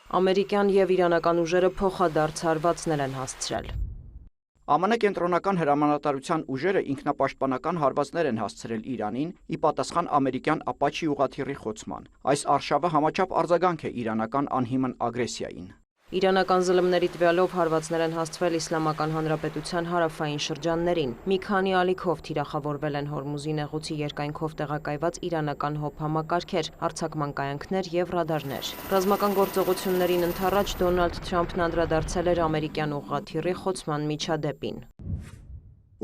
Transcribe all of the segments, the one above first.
Ամերիկյան և իրանական ուժերը փոխադարձ հարվածներ են հասցրել։ ԱՄՆ կենտրոնական հրամանատարության ուժերը ինքնապաշտպանական հարվածներ են հասցրել Իրանին՝ ի պատասխան ամերիկյան Ապաչի ուղղաթիռի խոցման։ Այս արշավը համաչափ արձագանք է իրանական անհիմն ագրեսիային։ Իրանական զլմների տվյալով հարվածներ են հասցվել Իսլամական Հանրապետության հարավային շրջաններին։ Մի քանի ալիքով թիրախավորվել են Հորմուզի նեղուցի երկայնքով տեղակայված իրանական հոբ համակարգեր, արձակման կայանքներ և ռադարներ։ Ռազմական գործողություններին ընդառաջ Դոնալդ Թրամփն անդրադարձել էր ամերիկյան ուղղաթիռի խոցման միջադեպին։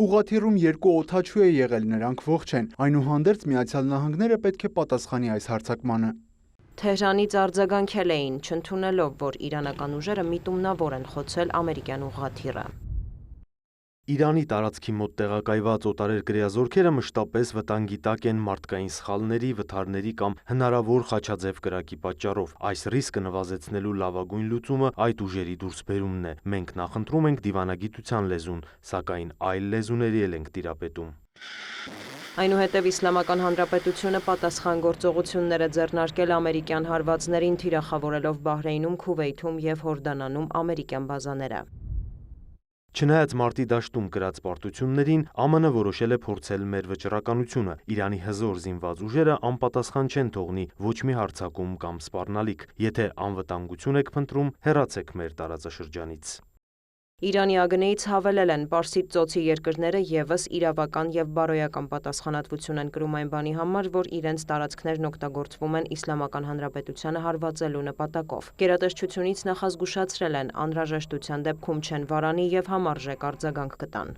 Ուղղաթիռում 2 օդաչու է եղել, նրանք ողջ են, այնուհանդերձ Միացյալ Նահանգները պետք է պատասխանի այս հարձակմանը։ Թեհրանից արձագանքել էին, չընդունելով, որ իրանական ուժերը միտումնավոր են խոցել ամերիկյան ուղղաթիռը։ Իրանի տարածքի մոտ տեղակայված օտարերկրյա զորքերը մշտապես վտանգի տակ են մարդկային սխալների, վթարների կամ հնարավոր խաչաձև կրակի պատճառով։ Այս ռիսկը նվազեցնելու լավագույն լուծումը այդ ուժերի դուրսբերումն է։ Մենք նախընտրում ենք դիվանագիտության լեզուն, սակայն այլ լեզուների էլ ենք տիրապետում։ Այնուհետև Իսլամական Հանրապետությունը պատասխան գործողություններ է ձեռնարկել ամերիկյան հարվածներին, թիրախավորելով Բահրեյնում, Քուվեյթում և Հորդանանում ամերիկյան բազաները։ Չնայած մարտի դաշտում կրած պարտություններին, ԱՄՆ որոշել է փորձել մեր վճռականությունը։ Իրանի հզոր զինված ուժերը անպատասխան չեն թողնի ոչ մի հարձակում կամ սպառնալիք։ Եթե անվտանգություն եք փնտրում, հեռացեք մեր տարածաշրջանից։ Իրանի ԱԳՆ-ից հավելել են Պարսից ծոցի երկրները ևս իրավական և բարոյական պատասխանատվություն են կրում այն բանի համար, որ իրենց տարածքներն օգտագործվում են Իսլամական Հանրապետությանը հարվածելու նպատակով։ Գերատեսչությունից նախազգուշացրել են, անհրաժեշտության դեպքում չեն վարանի և համարժեք արձագանք կտան։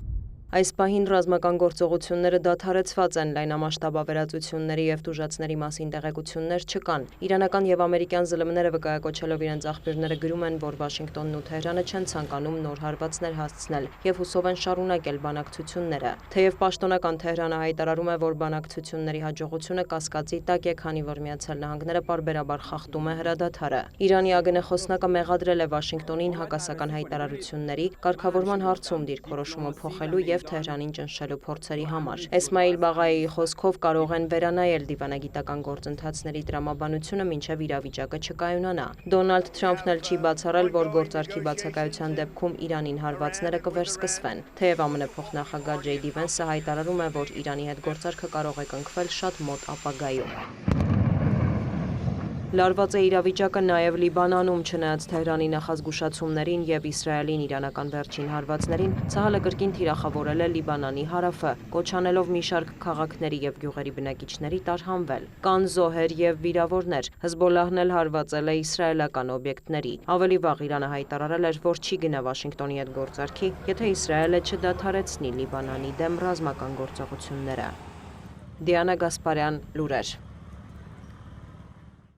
Այս պահին ռազմական գործողությունները դադարեցված են, լայնամասշտաբավերածությունների և տուժածների մասին տեղեկություններ չկան։ Իրանական և ամերիկյան զլմները վկայակոչելով իրենց աղբյուրները գրում են, որ Վաշինգտոնն ու Թեհրանը չեն ցանկանում նոր հարվածներ հասցնել և հուսով են շարունակել բանակցությունները։ Թեև պաշտոնական Թեհրանը հայտարարում է, որ բանակցությունների հաջողությունը կասկածի տակ է, քանի որ Միացյալ Նահանգները պարբերաբար խախտում է հրադադարը։ Իրանի ԱԳՆ խոսնակը մեղադրել է Վաշինգտոնին հակասական հայտարարությունների, կարգավորման հարցում դիրքորոշումը փոխելու և Թեհրանին ճնշելու փորձերի համար։ Էսմայիլ Բաղայիի խոսքով կարող են վերանայել դիվանագիտական գործընթացների տրամաբանությունը մինչև իրավիճակը չկայունանա։ Դոնալդ Թրամփն էլ չի բացառել, որ գործարքի բացակայության դեպքում Իրանին հարվածները կվերսկսվեն։ Թեև ԱՄՆ փոխնախագահ Ջեյ Դի Վենսը հայտարարում է, որ Իրանի հետ գործարքը կարող է կնքվել շատ մոտ ապագայում։ Լարված է իրավիճակը նաև Լիբանանում, չնայած Թեհրանի նախազգուշացումներին և Իսրայելին իրանական վերջին հարվածներին, Ցահալը կրկին թիրախավորել է Լիբանանի հարավը, կոչ անելով մի շարք քաղաքների և գյուղերի բնակիչների տարհանվել։ Կան զոհեր և վիրավորներ։ Հզբոլլահն էլ հարվածել է իսրայելական օբյեկտների։ Ավելի վաղ Իրանը հայտարարել էր, որ չի գնա Վաշինգտոնի հետ գործարքի, եթե Իսրայելը չդադարեցնի Լիբանանի դեմ ռազմական գործողությունները։ Դիանա Գասպարյան, լուրեր։